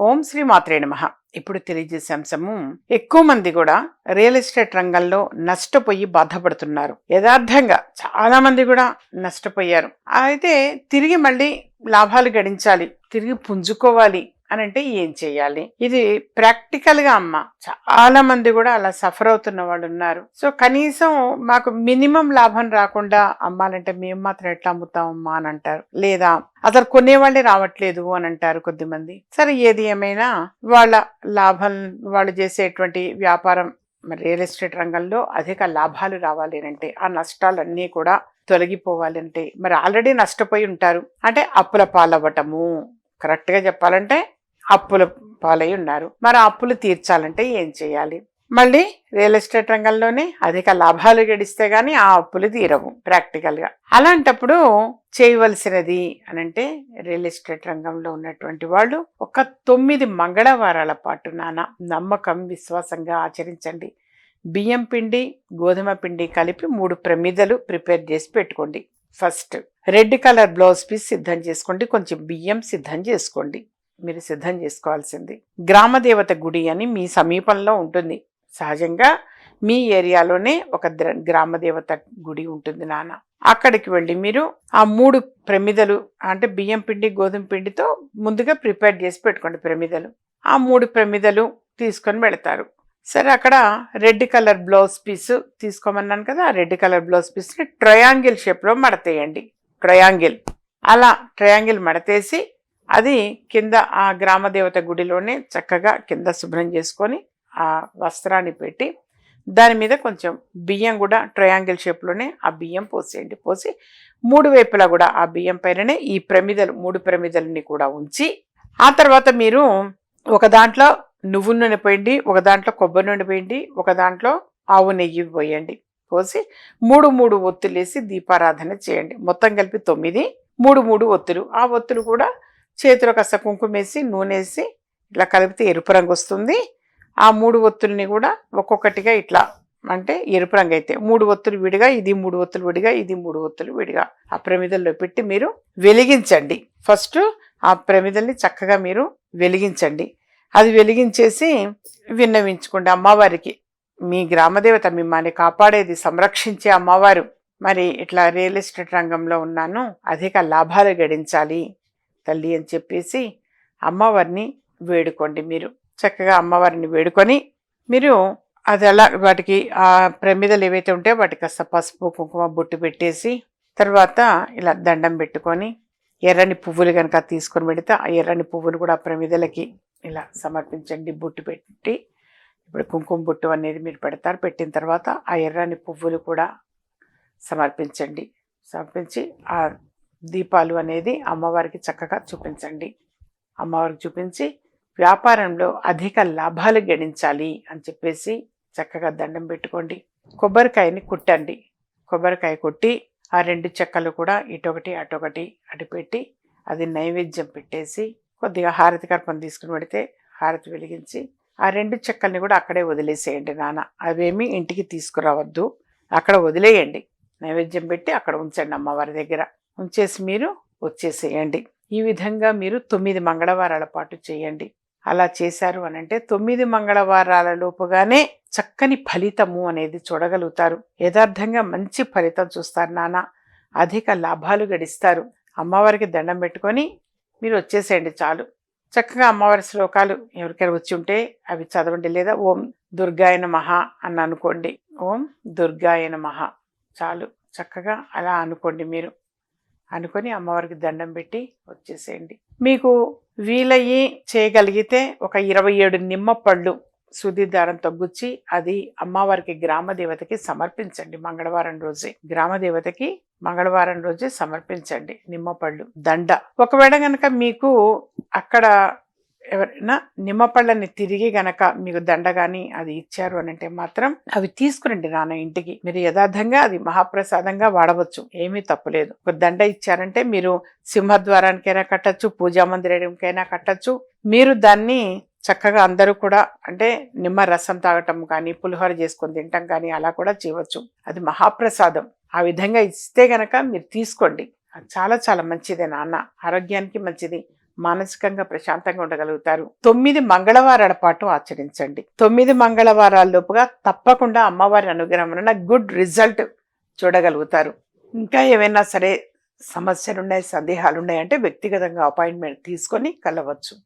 ఓం శ్రీ మాత్రే నమః. ఇప్పుడు తెలియజేసే అంశము, ఎక్కువ మంది కూడా రియల్ ఎస్టేట్ రంగంలో నష్టపోయి బాధపడుతున్నారు. యథార్థంగా చాలా మంది కూడా నష్టపోయారు. అయితే తిరిగి మళ్ళీ లాభాలు గడించాలి, తిరిగి పుంజుకోవాలి అని అంటే ఏం చేయాలి? ఇది ప్రాక్టికల్ గా అమ్మ చాలా మంది కూడా అలా సఫర్ అవుతున్న వాళ్ళు ఉన్నారు. సో కనీసం మాకు మినిమం లాభం రాకుండా అమ్మాలంటే మేము మాత్రం ఎట్లా అమ్ముతామమ్మా అని అంటారు. లేదా అసలు కొనేవాళ్ళే రావట్లేదు అని అంటారు కొద్దిమంది. సరే, ఏది ఏమైనా వాళ్ళ లాభం, వాళ్ళు చేసేటువంటి వ్యాపారం రియల్ ఎస్టేట్ రంగంలో అధిక లాభాలు రావాలి అంటే, ఆ నష్టాలన్నీ కూడా తొలగిపోవాలి అంటే, మరి ఆల్రెడీ నష్టపోయి ఉంటారు అంటే అప్పుల పాలవ్వటము. కరెక్ట్ గా చెప్పాలంటే అప్పుల పాలై ఉన్నారు. మరి ఆ అప్పులు తీర్చాలంటే ఏం చేయాలి? మళ్ళీ రియల్ ఎస్టేట్ రంగంలోనే అధిక లాభాలు గడిస్తే గానీ ఆ అప్పులు తీరవు ప్రాక్టికల్ గా. అలాంటప్పుడు చేయవలసినది అనంటే, రియల్ ఎస్టేట్ రంగంలో ఉన్నటువంటి వాళ్ళు ఒక 9 మంగళవారాల పాటు నమ్మకం, విశ్వాసంగా ఆచరించండి. బియ్యం పిండి, గోధుమ పిండి కలిపి 3 ప్రమిదలు ప్రిపేర్ చేసి పెట్టుకోండి. First red colour blouse piece సిద్ధం చేసుకోండి. కొంచెం బియ్యం సిద్ధం చేసుకోండి. మీరు సిద్ధం చేసుకోవాల్సింది, గ్రామదేవత గుడి అని మీ సమీపంలో ఉంటుంది. సహజంగా మీ ఏరియాలోనే ఒక గ్రామదేవత గుడి ఉంటుంది నాన్న. అక్కడికి వెళ్ళి మీరు ఆ 3 ప్రమిదలు అంటే బియ్యం పిండి, గోధుమ పిండితో ముందుగా ప్రిపేర్ చేసి పెట్టుకోండి ప్రమిదలు. ఆ 3 ప్రమిదలు తీసుకొని వెళతారు. సరే, అక్కడ రెడ్ కలర్ బ్లౌజ్ పీస్ తీసుకోమన్నాను కదా, ఆ రెడ్ కలర్ బ్లౌజ్ పీస్ని ట్రయాంగిల్ షేప్లో మడతేయండి. ట్రయాంగిల్, అలా ట్రయాంగిల్ మడతేసి అది కింద ఆ గ్రామదేవత గుడిలోనే చక్కగా కింద శుభ్రం చేసుకొని ఆ వస్త్రాన్ని పెట్టి దాని మీద కొంచెం బియ్యం కూడా ట్రయాంగిల్ షేప్లోనే ఆ బియ్యం పోసేయండి. పోసి 3 వైపులా కూడా ఆ బియ్యం పైననే ఈ ప్రమిదలు 3 ప్రమిదలని కూడా ఉంచి, ఆ తర్వాత మీరు ఒక దాంట్లో నువ్వుల నూనె పోయండి, ఒక దాంట్లో కొబ్బరి నూనె పోయండి, ఒక దాంట్లో ఆవు నెయ్యి పోయండి. పోసి 3 ఒత్తులు వేసి దీపారాధన చేయండి. మొత్తం కలిపి 9, 3 ఒత్తులు. ఆ ఒత్తులు కూడా చేతిలో కాస్త కుంకుమ వేసి నూనె వేసి ఇట్లా కలిపితే ఎరుపు రంగు వస్తుంది. ఆ 3 ఒత్తుల్ని కూడా ఒక్కొక్కటిగా ఇట్లా అంటే ఎరుపు రంగు అయితే 3 ఒత్తులు విడిగా, ఇది 3 ఒత్తులు విడిగా, ఇది 3 ఒత్తులు విడిగా ఆ ప్రమిదల్లో పెట్టి మీరు వెలిగించండి. ఫస్ట్ ఆ ప్రమిదల్ని చక్కగా మీరు వెలిగించండి. అది వెలిగించేసి విన్నవించుకోండి అమ్మవారికి. మీ గ్రామదేవత మిమ్మల్ని కాపాడేది, సంరక్షించే అమ్మవారు. మరి ఇట్లా రియల్ ఎస్టేట్ రంగంలో ఉన్నాను, అధిక లాభాలు గడించాలి తల్లి అని చెప్పేసి అమ్మవారిని వేడుకోండి. మీరు చక్కగా అమ్మవారిని వేడుకొని మీరు అది అలా వాటికి ఆ ప్రమిదలు ఏవైతే ఉంటాయో వాటికి కాస్త పసుపు కుంకుమ బొట్టు పెట్టేసి, తర్వాత ఇలా దండం పెట్టుకొని ఎర్రని పువ్వులు కనుక తీసుకొని పెడితే ఆ ఎర్రని పువ్వులు కూడా ఆ ప్రమిదలకి ఇలా సమర్పించండి. బొట్టు పెట్టి ఇప్పుడు కుంకుమ బొట్టు అనేది మీరు పెడతారు. పెట్టిన తర్వాత ఆ ఎర్రని పువ్వులు కూడా సమర్పించండి. సమర్పించి ఆ దీపాలు అనేది అమ్మవారికి చక్కగా చూపించండి. అమ్మవారికి చూపించి వ్యాపారంలో అధిక లాభాలు గడించాలి అని చెప్పేసి చక్కగా దండం పెట్టుకోండి. కొబ్బరికాయని కుట్టండి. కొబ్బరికాయ కొట్టి ఆ 2 చెక్కలు కూడా ఇటొకటి అటొకటి అటు పెట్టి అది నైవేద్యం పెట్టేసి కొద్దిగా హారతి కర్పం తీసుకుని పెడితే హారతి వెలిగించి ఆ 2 చెక్కల్ని కూడా అక్కడే వదిలేసేయండి నాన్న. అవేమీ ఇంటికి తీసుకురావద్దు, అక్కడ వదిలేయండి. నైవేద్యం పెట్టి అక్కడ ఉంచండి అమ్మవారి దగ్గర. ఉంచేసి మీరు వచ్చేసేయండి. ఈ విధంగా మీరు 9 మంగళవారాల పాటు చేయండి. అలా చేశారు అనంటే 9 మంగళవారాల లోపుగానే చక్కని ఫలితము అనేది చూడగలుగుతారు. యథార్థంగా మంచి ఫలితం చూస్తారు నాన్న. అధిక లాభాలు గడిస్తారు. అమ్మవారికి దండం పెట్టుకొని మీరు వచ్చేసేయండి చాలు. చక్కగా అమ్మవారి శ్లోకాలు ఎవరికైనా వచ్చి ఉంటే అవి చదవండి. లేదా ఓం దుర్గాయ నమః అని అనుకోండి. ఓం దుర్గాయ నమః చాలు. చక్కగా అలా అనుకోండి. మీరు అనుకొని అమ్మవారికి దండం పెట్టి వచ్చేసేయండి. మీకు వీలయ్యి చేయగలిగితే ఒక 27 నిమ్మ పళ్ళు సూది దారంతో గుచ్చి అది అమ్మవారికి గ్రామదేవతకి సమర్పించండి. మంగళవారం రోజే గ్రామదేవతకి మంగళవారం రోజే సమర్పించండి నిమ్మపళ్ళు దండ. ఒకవేళ గనక మీకు అక్కడ ఎవరైనా నిమ్మపళ్ళని తిరిగి గనక మీకు దండ గాని అది ఇచ్చారు అని అంటే మాత్రం అవి తీసుకురండి నాన్న ఇంటికి. మీరు యథార్థంగా అది మహాప్రసాదంగా వాడవచ్చు, ఏమీ తప్పులేదు. ఒక దండ ఇచ్చారంటే మీరు సింహద్వారానికైనా కట్టచ్చు, పూజా మందిరానికైనా కట్టచ్చు. మీరు దాన్ని చక్కగా అందరూ కూడా అంటే నిమ్మ రసం తాగటం కానీ, పులిహోర చేసుకొని తినటం కానీ అలా కూడా చేయవచ్చు. అది మహాప్రసాదం. ఆ విధంగా ఇస్తే గనక మీరు తీసుకోండి. చాలా చాలా మంచిదే నాన్న, ఆరోగ్యానికి మంచిది, మానసికంగా ప్రశాంతంగా ఉండగలుగుతారు. 9 మంగళవారాల పాటు ఆచరించండి. 9 మంగళవారాల లోపుగా తప్పకుండా అమ్మవారి అనుగ్రహం వలన గుడ్ రిజల్ట్ చూడగలుగుతారు. ఇంకా ఏమైనా సరే సమస్యలున్నాయి, సందేహాలున్నాయంటే వ్యక్తిగతంగా అపాయింట్మెంట్ తీసుకొని కలవచ్చు.